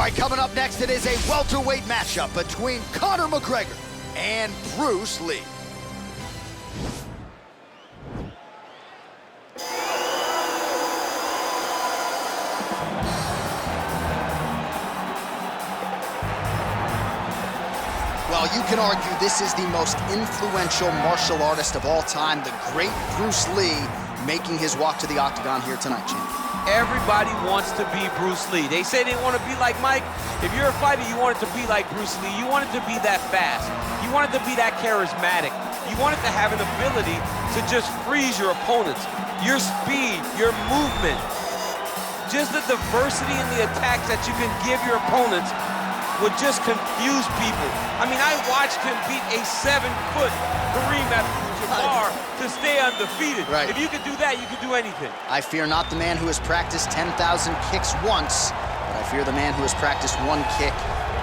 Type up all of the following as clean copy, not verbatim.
right, coming up next, it is a welterweight matchup between Conor McGregor and Bruce Lee. Well, you can argue this is the most influential martial artist of all time, the great Bruce Lee, making his walk to the octagon here tonight, champ. Everybody wants to be Bruce Lee. They say they want to be like Mike. If you're a fighter, you want it to be like Bruce Lee. You want it to be that fast. You want it to be that charismatic. You want it to have an ability to just freeze your opponents. Your speed, your movement, just the diversity in the attacks that you can give your opponents would just confuse people. I mean, I watched him beat a 7-foot Kareem Abdul-Jabbar to stay undefeated. Right. If you could do that, you could do anything. I fear not the man who has practiced 10,000 kicks once, but I fear the man who has practiced one kick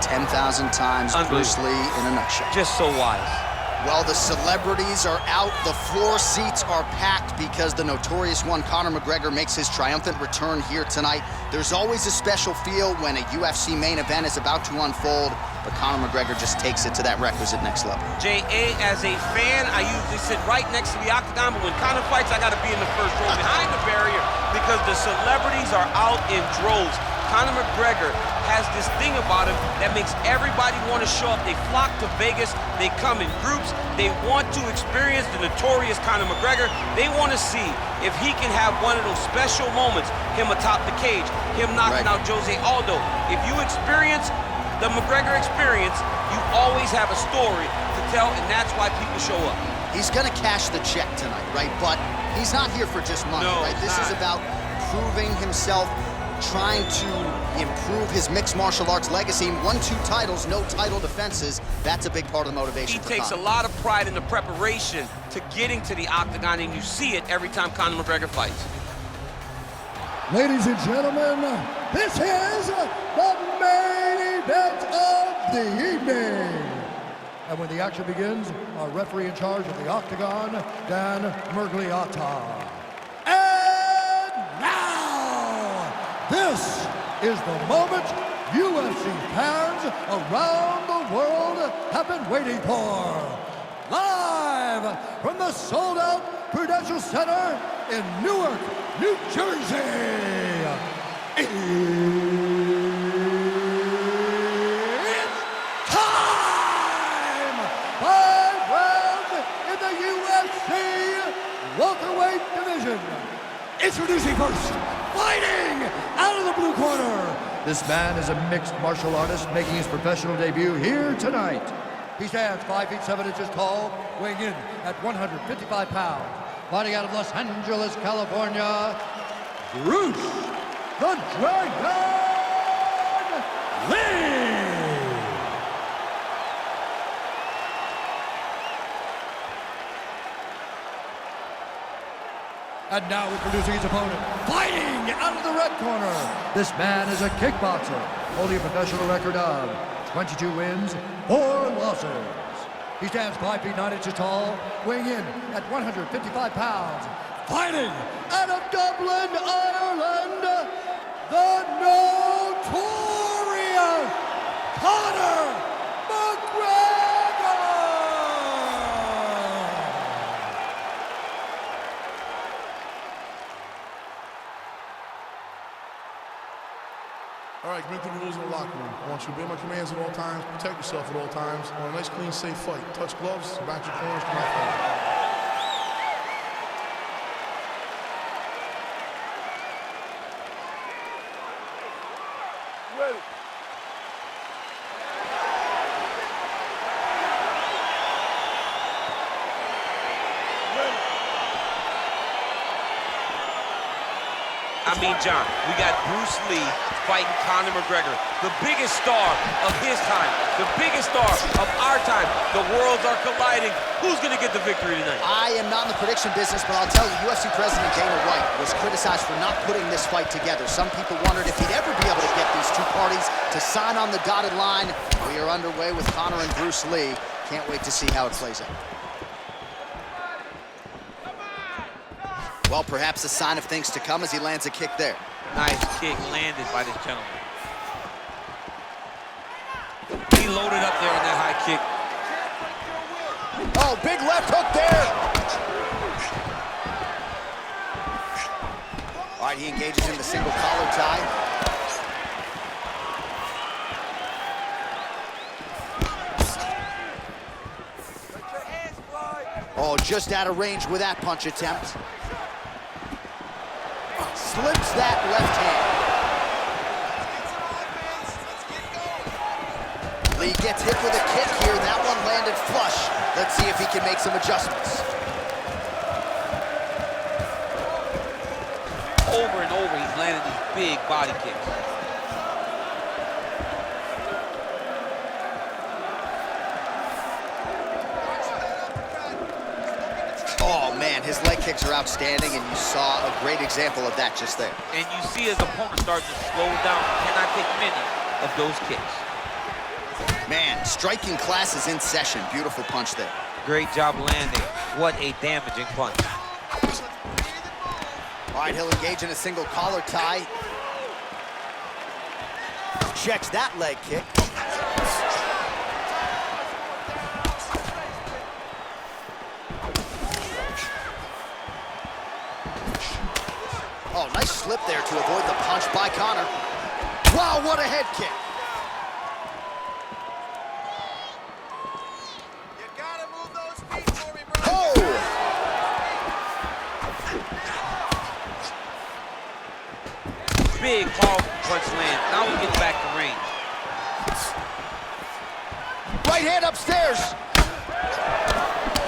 10,000 times. Bruce Lee in a nutshell. Just so wise. Well, the celebrities are out, the floor seats are packed because the notorious one, Conor McGregor, makes his triumphant return here tonight. There's always a special feel when a UFC main event is about to unfold, but Conor McGregor just takes it to that requisite next level. J.A., as a fan, I usually sit right next to the octagon, but when Conor fights, I gotta be in the first row behind the barrier because the celebrities are out in droves. Conor McGregor has this thing about him that makes everybody want to show up. They flock to Vegas, they come in groups, they want to experience the notorious Conor McGregor. They want to see if he can have one of those special moments, him atop the cage, him knocking out Jose Aldo. If you experience the McGregor experience, you always have a story to tell, and that's why people show up. He's gonna cash the check tonight, right? But he's not here for just money, right? This is about proving himself, trying to improve his mixed martial arts legacy. 1-2 titles, no title defenses. That's a big part of the motivation. He takes a lot of pride in the preparation to getting to the octagon, and you see it every time Conor McGregor fights. Ladies and gentlemen, this is the main event of the evening. And when the action begins, our referee in charge of the octagon, Dan Murgliata. This is the moment UFC fans around the world have been waiting for. Live from the sold-out Prudential Center in Newark, New Jersey. It's time! 5 rounds in the UFC welterweight division. Introducing first, fighting out of the blue corner. This man is a mixed martial artist making his professional debut here tonight. He stands 5 feet 7 inches tall, weighing in at 155 pounds. Fighting out of Los Angeles, California, Bruce the Dragon Lee. And now introducing his opponent, fighting out of the red corner. This man is a kickboxer, holding a professional record of 22 wins, 4 losses. He stands 5 feet 9 inches tall, weighing in at 155 pounds. Fighting out of Dublin, Ireland, the notorious Conor McGregor. All right, commit to the rules in the locker room. I want you to obey my commands at all times, protect yourself at all times. I want a nice, clean, safe fight. Touch gloves, back your corners, come out fight. Ready. I mean, John, we got Bruce Lee fighting Conor McGregor, the biggest star of his time, the biggest star of our time. The worlds are colliding. Who's going to get the victory tonight? I am not in the prediction business, but I'll tell you, UFC President Dana White was criticized for not putting this fight together. Some people wondered if he'd ever be able to get these two parties to sign on the dotted line. We are underway with Conor and Bruce Lee. Can't wait to see how it plays out. Well, perhaps a sign of things to come as he lands a kick there. Nice kick landed by this gentleman. He loaded up there on that high kick. Oh, big left hook there. All right, he engages in the single collar tie. Oh, just out of range with that punch attempt. Slips that left hand. Lee gets hit with a kick here. That one landed flush. Let's see if he can make some adjustments. Over and over, he's landed these big body kicks. Oh, man, his leg kicks are outstanding, and you saw a great example of that just there. And you see his opponent start to slow down. Cannot take many of those kicks. Man, striking class is in session. Beautiful punch there. Great job landing. What a damaging punch. All right, he'll engage in a single collar tie. Checks that leg kick. Oh, nice slip there to avoid the punch by Conor. Wow, what a head kick. You gotta move those feet for me, bro. Oh! Big powerful punch land. Now we get back to range. Right hand upstairs.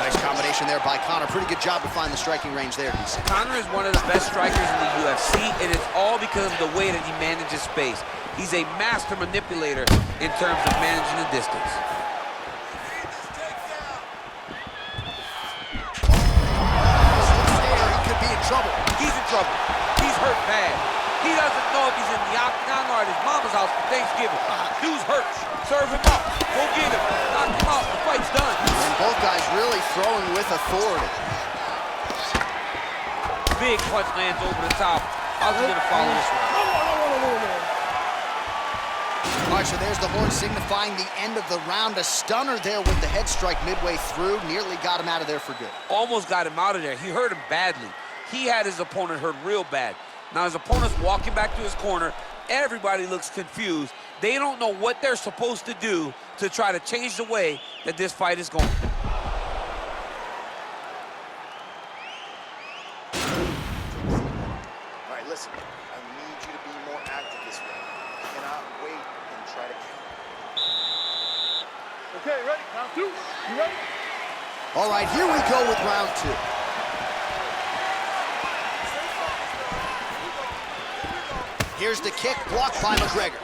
Nice combination there by Conor. Pretty good job to find the striking range there, DC. Conor is one of the best strikers in the UFC, and it's all because of the way that he manages space. He's a master manipulator in terms of managing the distance. There, he could be in trouble. He's in trouble. He's hurt bad. He doesn't know if he's in the octagon or at his mama's house for Thanksgiving. Dude's hurt. Serve him up. Go get him. Knock him out. The fight's done. And both guys really throwing with authority. Big punch lands over the top. How's he gonna follow this one? All right, so there's the horn signifying the end of the round. A stunner there with the head strike midway through. Nearly got him out of there for good. Almost got him out of there. He hurt him badly. He had his opponent hurt real bad. Now his opponent's walking back to his corner. Everybody looks confused. They don't know what they're supposed to do to try to change the way that this fight is going. All right, listen. I need you to be more active this way. You cannot wait and try to counter. Okay, ready? Round two. You ready? All right, here we go with round two. Here's the kick, blocked by McGregor.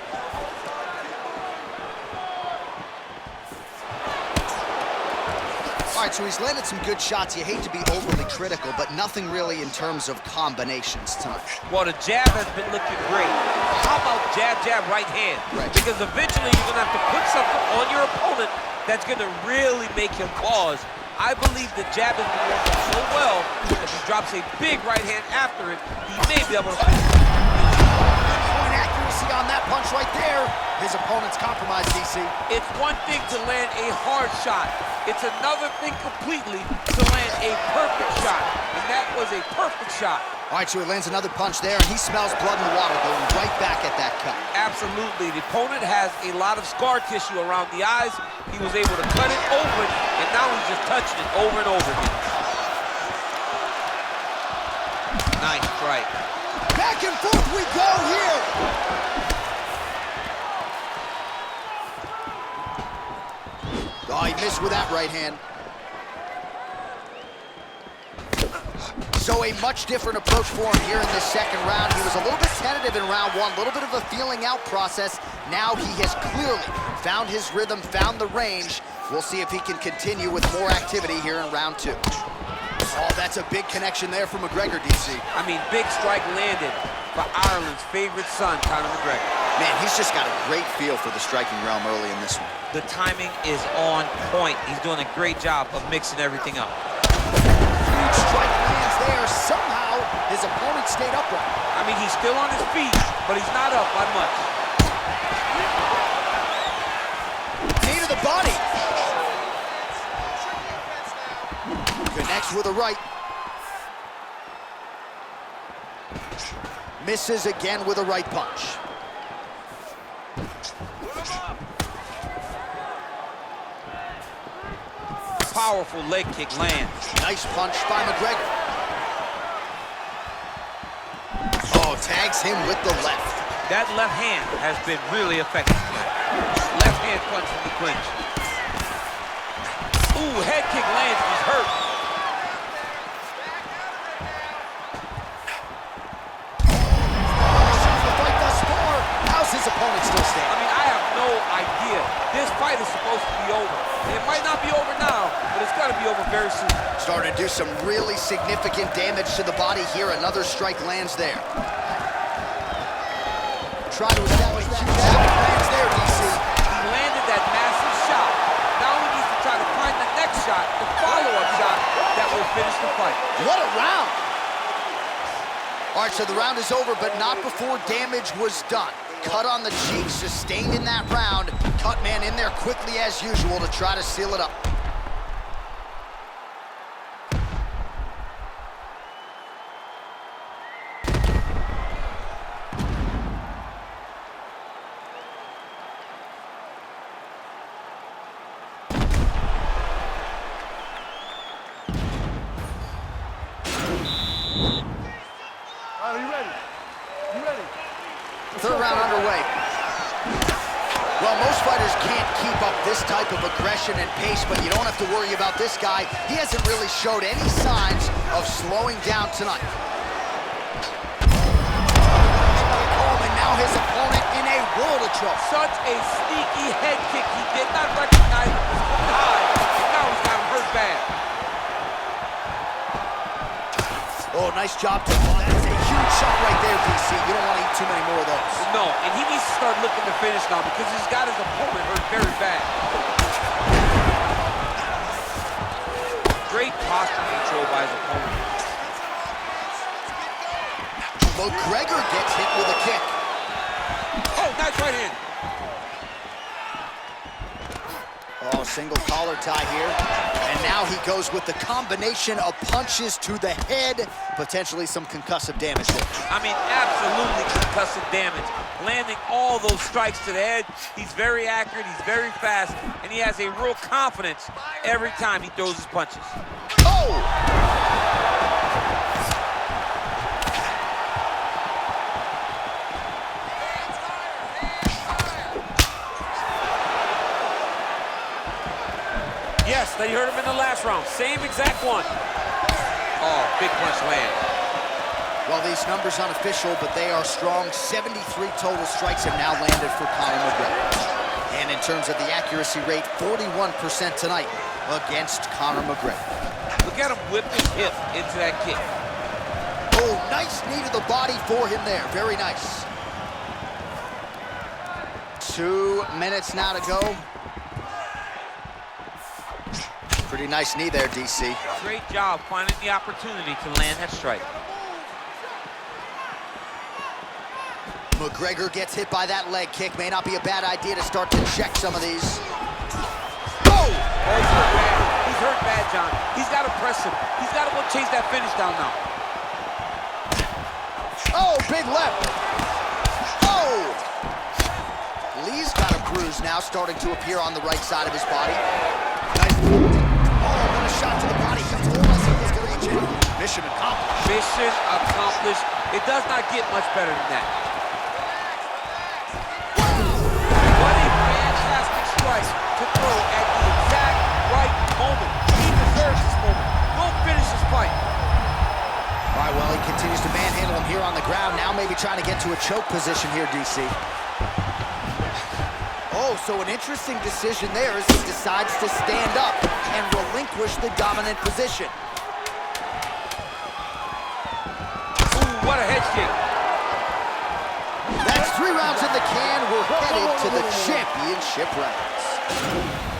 All right, so he's landed some good shots. You hate to be overly critical, but nothing really in terms of combinations tonight. Well, the jab has been looking great. How about jab, jab, right hand? Right. Because eventually you're going to have to put something on your opponent that's going to really make him pause. I believe the jab has been working so well that if he drops a big right hand after it, he may be able to finish. Point accuracy on that punch right there. His opponent's compromised, DC. It's one thing to land a hard shot. It's another thing completely to land a perfect shot. And that was a perfect shot. All right, so he lands another punch there, and he smells blood in the water, going right back at that cut. Absolutely. The opponent has a lot of scar tissue around the eyes. He was able to cut it open, and now he's just touching it over and over again. Nice strike. Back and forth we go here. Oh, he missed with that right hand. So a much different approach for him here in this second round. He was a little bit tentative in round one, a little bit of a feeling out process. Now he has clearly found his rhythm, found the range. We'll see if he can continue with more activity here in round two. Oh, that's a big connection there for McGregor, DC. I mean, big strike landed for Ireland's favorite son, Conor McGregor. Man, he's just got a great feel for the striking realm early in this one. The timing is on point. He's doing a great job of mixing everything up. Huge strike lands there. Somehow, his opponent stayed upright. I mean, he's still on his feet, but he's not up by much. with a right. Misses again with a right punch. Powerful leg kick lands. Nice punch by McGregor. Oh, tags him with the left. That left hand has been really effective tonight. Left hand punch from the clinch. Ooh, head kick lands, he's hurt. The fight thus far. How's his opponent still I standing? mean, I have no idea. This fight is supposed to be over. And it might not be over now, but it's gonna be over very soon. Starting to do some really significant damage to the body here. Another strike lands there. Try to establish that jab. Lands there, DC. He landed that massive shot. Now he needs to try to find the next shot, the follow-up shot that will finish the fight. What a round! All right, so the round is over, but not before damage was done. Cut on the cheek, sustained in that round. Cut man in there quickly as usual to try to seal it up. Are you ready? You ready? Third round underway. Well, most fighters can't keep up this type of aggression and pace, but you don't have to worry about this guy. He hasn't really showed any signs of slowing down tonight. Oh, and now his opponent in a world of trouble. Such a sneaky head kick. He did not recognize it was coming high, and now he's got him hurt bad. Oh, nice job to that is a huge shot right there, DC. You don't want to eat too many more of those. No, and he needs to start looking to finish now because he's got his opponent hurt very bad. Great posture control by his opponent. McGregor gets hit with a kick. Oh, nice right hand. Oh, single collar tie here. And now he goes with the combination of punches to the head, potentially some concussive damage there. I mean, absolutely concussive damage. Landing all those strikes to the head. He's very accurate, he's very fast, and he has a real confidence every time he throws his punches. Oh! Yes, they heard him in the last round. Same exact one. Oh, big punch land. Well, these numbers unofficial, but they are strong. 73 total strikes have now landed for Conor McGregor. And in terms of the accuracy rate, 41% tonight against Conor McGregor. Look at him whip his hip into that kick. Oh, nice knee to the body for him there. Very nice. 2 minutes now to go. Pretty nice knee there, DC. Great job finding the opportunity to land that strike. McGregor gets hit by that leg kick. May not be a bad idea to start to check some of these. Oh! Oh, he's hurt bad. He's hurt bad, John. He's got to press him. He's got to go chase that finish down now. Oh, big left. Oh! Lee's got a bruise now starting to appear on the right side of his body. Nice. Oh, what a shot to the body. He told us he was going to get you. Mission accomplished. Mission accomplished. It does not get much better than that. What a fantastic strike to throw at the exact right moment. He deserves this moment. Go finish this fight. All right, well, he continues to manhandle him here on the ground. Now maybe trying to get to a choke position here, DC. Oh, so an interesting decision there as he decides to stand up and relinquish the dominant position. Ooh, what a head kick. That's 3 rounds in the can. We're headed to the championship rounds.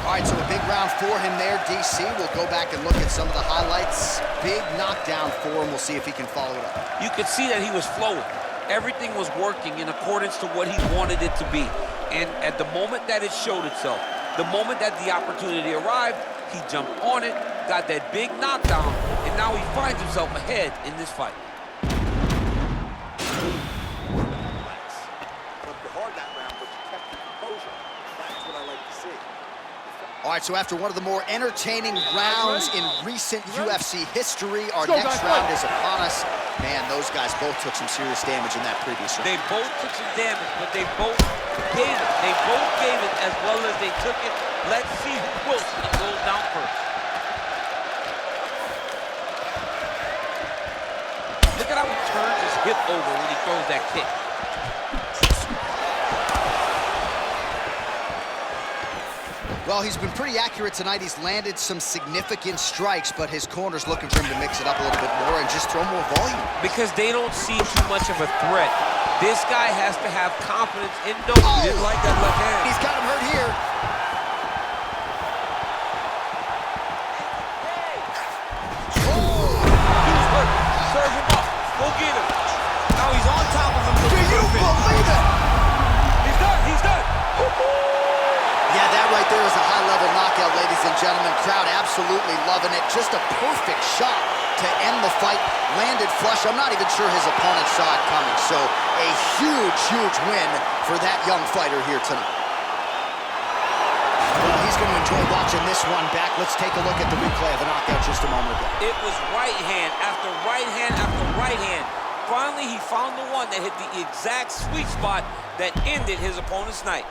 All right, so a big round for him there, DC. We'll go back and look at some of the highlights. Big knockdown for him. We'll see if he can follow it up. You could see that he was flowing. Everything was working in accordance to what he wanted it to be. And at the moment that it showed itself, the moment that the opportunity arrived, he jumped on it, got that big knockdown, and now he finds himself ahead in this fight. Hard that round, but you kept your composure. That's what I like to see. All right, so after one of the more entertaining rounds in recent UFC history, our next round is upon us. Man, those guys both took some serious damage in that previous round. They both took some damage, but they both gave it. They both gave it as well as they took it. Let's see who Wilson goes down first. Look at how he turns his hip over when he throws that kick. Well, he's been pretty accurate tonight. He's landed some significant strikes, but his corner's looking for him to mix it up a little bit more and just throw more volume. Because they don't see too much of a threat. This guy has to have confidence in those. He didn't like that left hand. He's got him hurt here. He's hurt. Serve him up. Go get him. Now he's on top of him. Do you believe it? He's done. He's done. Yeah, that right there is a high-level knockout, ladies and gentlemen. Crowd absolutely loving it. Just a perfect shot to end the fight. Landed flush. I'm not even sure his opponent saw it coming. So a huge, huge win for that young fighter here tonight. Well, he's going to enjoy watching this one back. Let's take a look at the replay of the knockout just a moment ago. It was right hand after right hand after right hand. Finally, he found the one that hit the exact sweet spot that ended his opponent's night.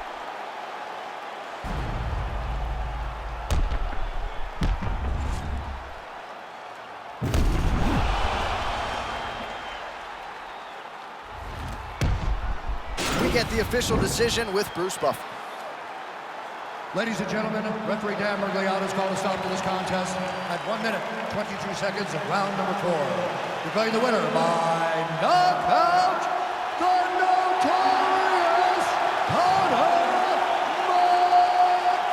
Get the official decision with Bruce Buffer. Ladies and gentlemen, referee Dan Mergliato's called a stop to this contest at 1 minute, 22 seconds of round number 4. Declaring the winner by knockout, the notorious Conor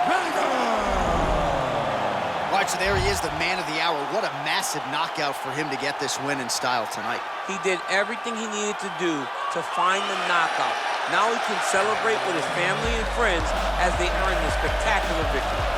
McGregor! Right, so there he is, the man of the hour. What a massive knockout for him to get this win in style tonight. He did everything he needed to do to find the knockout. Now he can celebrate with his family and friends as they earn this spectacular victory.